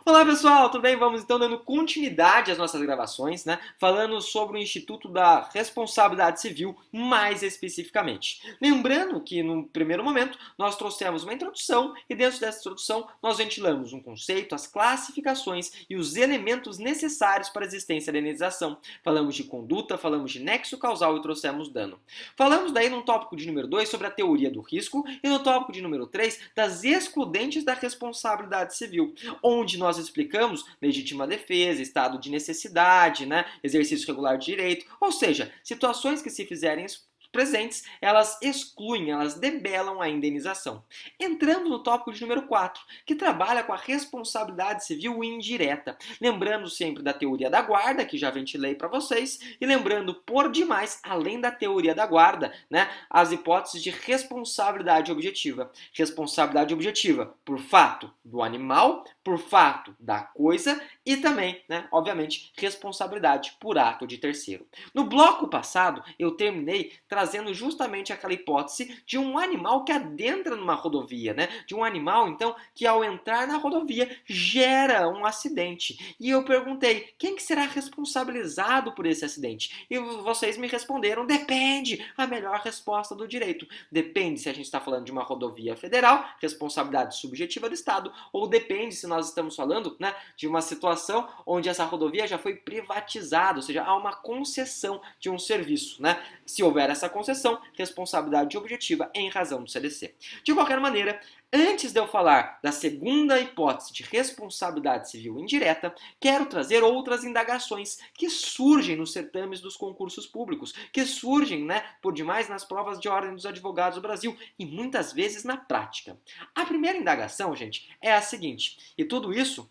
Olá pessoal, tudo bem? Vamos então dando continuidade às nossas gravações, né? Falando sobre o Instituto da Responsabilidade Civil, mais especificamente. Lembrando que no primeiro momento nós trouxemos uma introdução e dentro dessa introdução nós ventilamos um conceito, as classificações e os elementos necessários para a existência da indenização. Falamos de conduta, falamos de nexo causal e trouxemos dano. Falamos daí no tópico de número 2 sobre a teoria do risco e no tópico de número 3 das excludentes da responsabilidade civil, onde nós explicamos legítima defesa, estado de necessidade, né, exercício regular de direito, ou seja, situações que se fizerem presentes, elas excluem, elas debelam a indenização. Entrando no tópico de número 4, que trabalha com a responsabilidade civil indireta. Lembrando sempre da teoria da guarda, que já ventilei para vocês, e lembrando, por demais, além da teoria da guarda, né, as hipóteses de responsabilidade objetiva. Responsabilidade objetiva por fato do animal, por fato da coisa e também, né, obviamente, responsabilidade por ato de terceiro. No bloco passado, eu terminei trazendo justamente aquela hipótese de um animal que adentra numa rodovia, né? De um animal, então, que ao entrar na rodovia gera um acidente. E eu perguntei, quem que será responsabilizado por esse acidente? E vocês me responderam, depende, a melhor resposta do direito. Depende se a gente está falando de uma rodovia federal, responsabilidade subjetiva do Estado, ou depende se nós estamos falando, né, de uma situação onde essa rodovia já foi privatizada, ou seja, há uma concessão de um serviço, né? Se houver essa concessão, responsabilidade objetiva em razão do CDC. De qualquer maneira, antes de eu falar da segunda hipótese de responsabilidade civil indireta, quero trazer outras indagações que surgem nos certames dos concursos públicos, que surgem, né, por demais nas provas de ordem dos advogados do Brasil e muitas vezes na prática. A primeira indagação, gente, é a seguinte, e tudo isso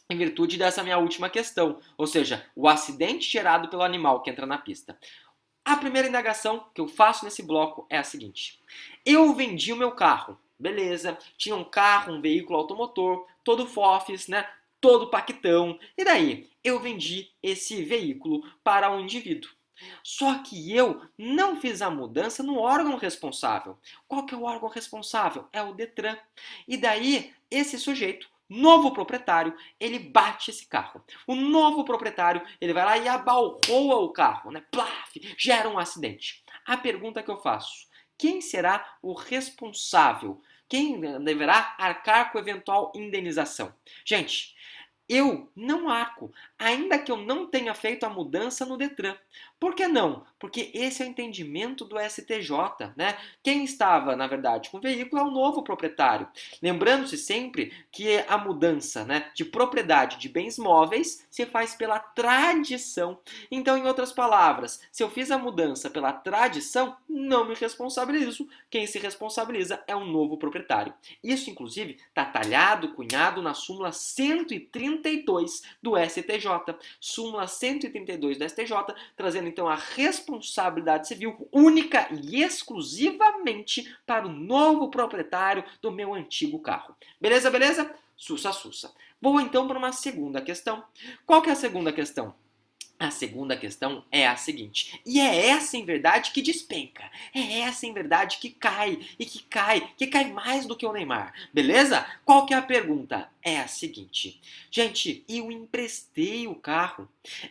em virtude dessa minha última questão, ou seja, o acidente gerado pelo animal que entra na pista. A primeira indagação que eu faço nesse bloco é a seguinte. Eu vendi o meu carro, beleza, tinha um carro, um veículo automotor, todo fofes, né, todo paquetão, e daí eu vendi esse veículo para um indivíduo. Só que eu não fiz a mudança no órgão responsável. Qual que é o órgão responsável? É o Detran. E daí esse sujeito, novo proprietário, ele bate esse carro. O novo proprietário, ele vai lá e abalroa o carro, né? Plaf, gera um acidente. A pergunta que eu faço, quem será o responsável? Quem deverá arcar com eventual indenização? Gente, eu não arco, ainda que eu não tenha feito a mudança no Detran. Por que não? Porque esse é o entendimento do STJ, né? Quem estava, na verdade, com o veículo é o novo proprietário. Lembrando-se sempre que a mudança, né, de propriedade de bens móveis se faz pela tradição. Então, em outras palavras, se eu fiz a mudança pela tradição, não me responsabilizo. Quem se responsabiliza é o novo proprietário. Isso, inclusive, está talhado, cunhado na súmula 132 do STJ. Súmula 132 do STJ, trazendo então a responsabilidade civil única e exclusivamente para o novo proprietário do meu antigo carro. Beleza, beleza? Sussa, sussa. Vou então para uma segunda questão. Qual que é a segunda questão? A segunda questão é a seguinte, e é essa em verdade que despenca, é essa em verdade que cai, e que cai mais do que o Neymar, beleza? Qual que é a pergunta? É a seguinte, gente, eu emprestei o carro,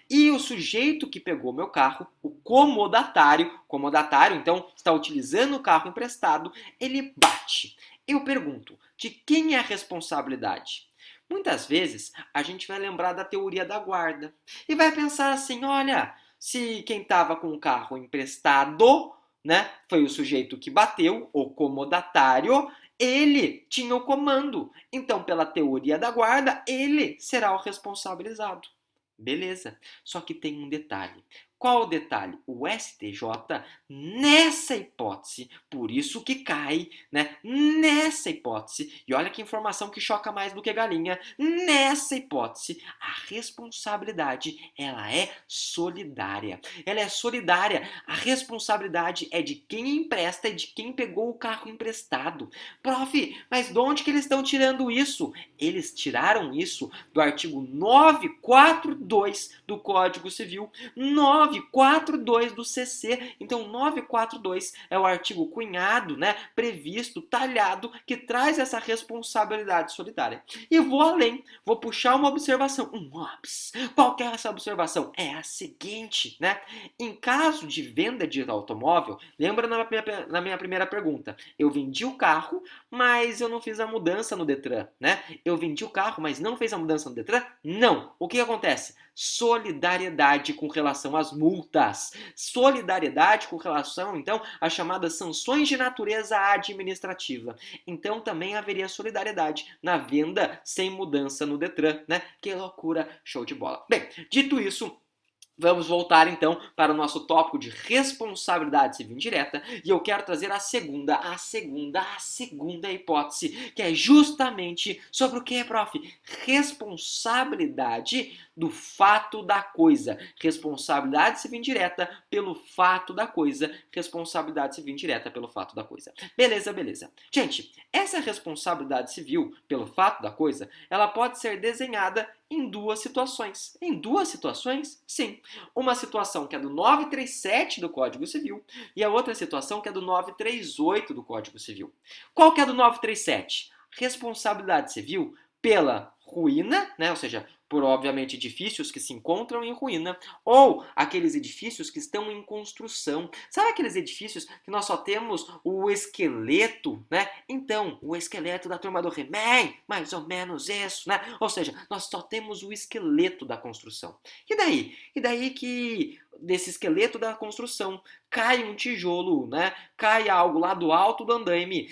e o sujeito que pegou meu carro, o comodatário então está utilizando o carro emprestado, ele bate. Eu pergunto, de quem é a responsabilidade? Muitas vezes a gente vai lembrar da teoria da guarda e vai pensar assim, olha, se quem estava com o carro emprestado, né, foi o sujeito que bateu, o comodatário, ele tinha o comando. Então, pela teoria da guarda, ele será o responsabilizado. Beleza, só que tem um detalhe. Qual o detalhe? O STJ, nessa hipótese, por isso que cai, né? Nessa hipótese, e olha que informação que choca mais do que galinha, nessa hipótese, a responsabilidade, ela é solidária. Ela é solidária. A responsabilidade é de quem empresta e de quem pegou o carro emprestado. Prof, mas de onde que eles estão tirando isso? Eles tiraram isso do artigo 942 do Código Civil. 9 942 do CC. Então, 942 é o artigo cunhado, né, previsto, talhado, que traz essa responsabilidade solidária. E vou além, vou puxar uma observação, Qual que é essa observação? É a seguinte, né? Em caso de venda de automóvel, lembra na minha primeira pergunta, eu vendi o carro, mas eu não fiz a mudança no Detran, né? Eu vendi o carro, mas não fez a mudança no Detran? Não. O que acontece? Solidariedade com relação às multas. Solidariedade com relação, então, às chamadas sanções de natureza administrativa. Então, também haveria solidariedade na venda sem mudança no Detran, né? Que loucura, show de bola. Bem, dito isso, vamos voltar então para o nosso tópico de responsabilidade civil indireta e eu quero trazer a segunda hipótese, que é justamente sobre o que, prof? Responsabilidade do fato da coisa. Responsabilidade civil indireta pelo fato da coisa. Responsabilidade civil indireta pelo fato da coisa. Beleza. Gente, essa responsabilidade civil pelo fato da coisa, ela pode ser desenhada em duas situações. Em duas situações? Sim. Uma situação que é do 937 do Código Civil e a outra situação que é do 938 do Código Civil. Qual que é do 937? Responsabilidade civil pela ruína, né? Ou seja, por obviamente edifícios que se encontram em ruína, ou aqueles edifícios que estão em construção. Sabe aqueles edifícios que nós só temos o esqueleto, né? Então, o esqueleto da turma do He-Man, mais ou menos isso, né? Ou seja, nós só temos o esqueleto da construção. E daí? E daí que desse esqueleto da construção cai um tijolo, né? Cai algo lá do alto do andaime,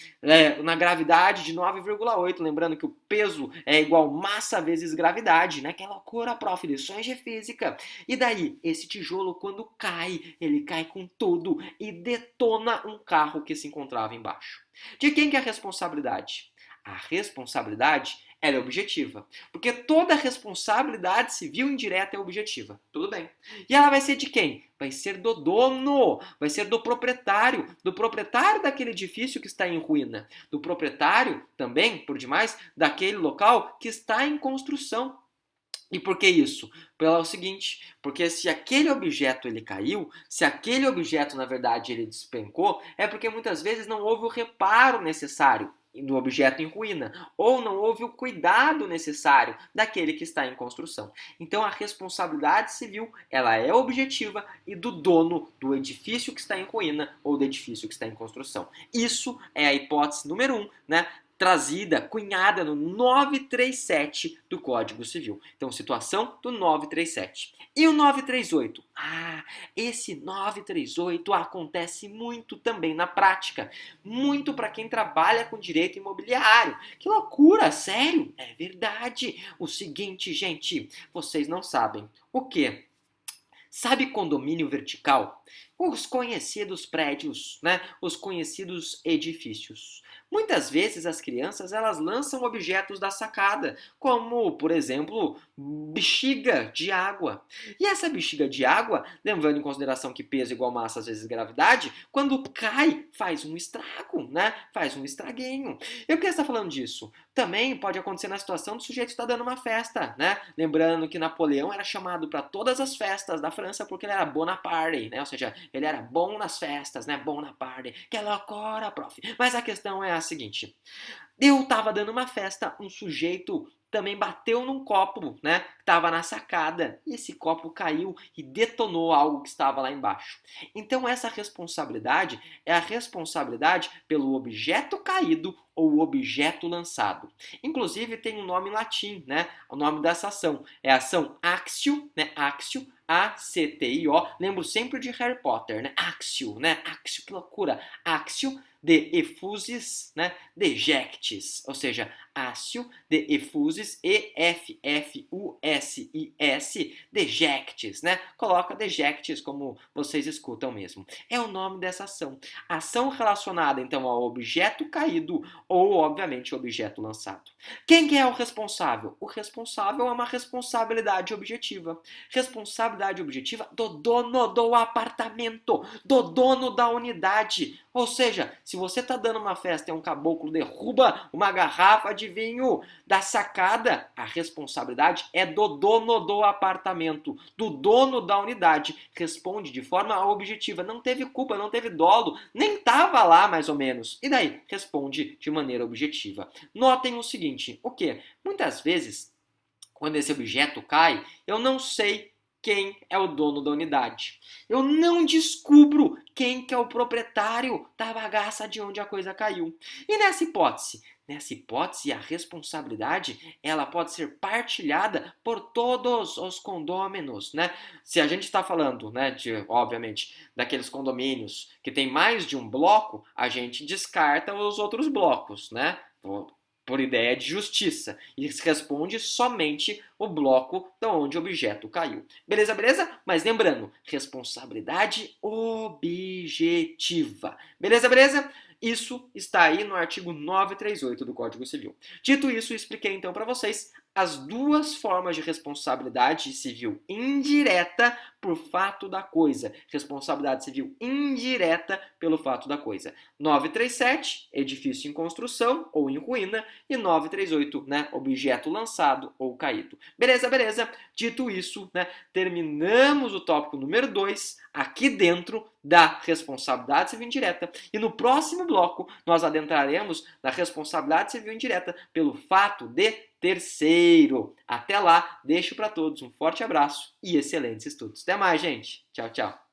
na gravidade de 9,8, lembrando que o peso é igual massa vezes gravidade, né? Que loucura, prof, lições de física. E daí, esse tijolo quando cai, ele cai com tudo e detona um carro que se encontrava embaixo. De quem que é a responsabilidade? A responsabilidade ela é objetiva, porque toda responsabilidade civil indireta é objetiva, tudo bem. E ela vai ser de quem? Vai ser do dono, vai ser do proprietário daquele edifício que está em ruína, do proprietário também, por demais, daquele local que está em construção. E por que isso? Pelo seguinte, porque se aquele objeto ele caiu, se aquele objeto na verdade ele despencou, é porque muitas vezes não houve o reparo necessário do objeto em ruína, ou não houve o cuidado necessário daquele que está em construção. Então a responsabilidade civil, ela é objetiva e do dono do edifício que está em ruína ou do edifício que está em construção. Isso é a hipótese número 1, né? Trazida, cunhada no 937 do Código Civil. Então, situação do 937. E o 938? Esse 938 acontece muito também na prática. Muito para quem trabalha com direito imobiliário. Que loucura, sério? É verdade. O seguinte, gente, vocês não sabem. O quê? Sabe condomínio vertical? Os conhecidos prédios, né? Os conhecidos edifícios. Muitas vezes as crianças elas lançam objetos da sacada, como, por exemplo, bexiga de água. E essa bexiga de água, levando em consideração que peso igual massa vezes gravidade, quando cai, faz um estrago, né? Faz um estraguinho. E por que você está falando disso? Também pode acontecer na situação do sujeito estar dando uma festa, né? Lembrando que Napoleão era chamado para todas as festas da França porque ele era Bonaparte, né? Ou seja, ele era bom nas festas, né? Bom na party. Que loucura, prof. Mas a questão é a seguinte. Eu estava dando uma festa, um sujeito também bateu num copo, né? Que estava na sacada. E esse copo caiu e detonou algo que estava lá embaixo. Então essa responsabilidade é a responsabilidade pelo objeto caído ou objeto lançado. Inclusive tem um nome em latim, né? O nome dessa ação é a ação actio, né? Actio, A-C-T-I-O. Lembro sempre de Harry Potter, né? Actio, né? Actio, que loucura. Actio de effusis, né? Dejectis, ou seja, ácio de effusis, E-F-F-U-S-I-S, dejectis, né? Coloca dejectis como vocês escutam mesmo. É o nome dessa ação. Ação relacionada, então, ao objeto caído ou, obviamente, objeto lançado. Quem que é o responsável? O responsável é uma responsabilidade objetiva. Responsabilidade objetiva do dono do apartamento, do dono da unidade. Ou seja, se você está dando uma festa e um caboclo derruba uma garrafa de vinho da sacada, a responsabilidade é do do dono do apartamento, do dono da unidade. Responde de forma objetiva, não teve culpa, não teve dolo, nem estava lá mais ou menos. E daí? Responde de maneira objetiva. Notem o seguinte, o quê? Muitas vezes, quando esse objeto cai, eu não sei quem é o dono da unidade. Eu não descubro quem que é o proprietário da bagaça de onde a coisa caiu. E nessa hipótese, a responsabilidade ela pode ser partilhada por todos os condôminos, né? Se a gente está falando, né, obviamente, daqueles condomínios que tem mais de um bloco, a gente descarta os outros blocos, né? Por ideia de justiça, e responde somente o bloco de onde o objeto caiu. Beleza, beleza? Mas lembrando, responsabilidade objetiva. Beleza, beleza? Isso está aí no artigo 938 do Código Civil. Dito isso, expliquei então para vocês as duas formas de responsabilidade civil indireta por fato da coisa. Responsabilidade civil indireta pelo fato da coisa. 937, edifício em construção ou em ruína, e 938, né, objeto lançado ou caído. Beleza, beleza? Dito isso, né, terminamos o tópico número 2 aqui dentro da responsabilidade civil indireta. E no próximo bloco nós adentraremos na responsabilidade civil indireta pelo fato de terceiro. Até lá, deixo para todos um forte abraço e excelentes estudos. Até mais, gente. Tchau, tchau.